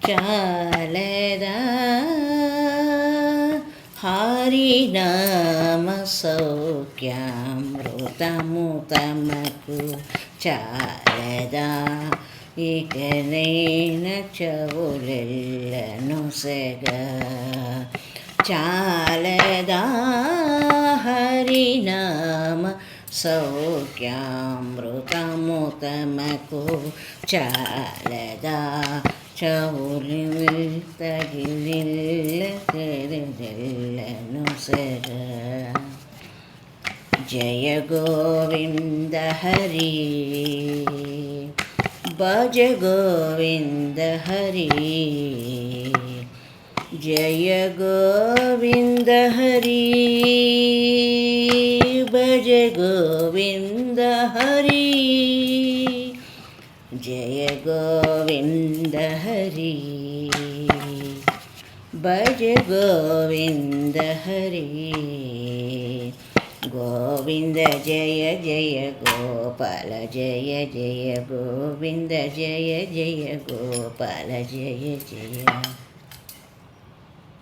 చాలదా హరినామ సౌఖ్యామృతము తమకు చాలదా ఇకనైన చెవులెల్లను సెగ చాలదా హరినామ సౌఖ్యామృతము తమకు చాలదా చెవులు తగిలిల్లను సెగ జయ గోవింద హరి భజ గోవింద హరి జయ గోవింద హరి భజ గోవింద హరి జయ గోవింద హరి భజ గోవింద హరి గోవింద జయ జయ గోపాల జయ జయ గోవింద జయ జయ గోపాల జయ జయ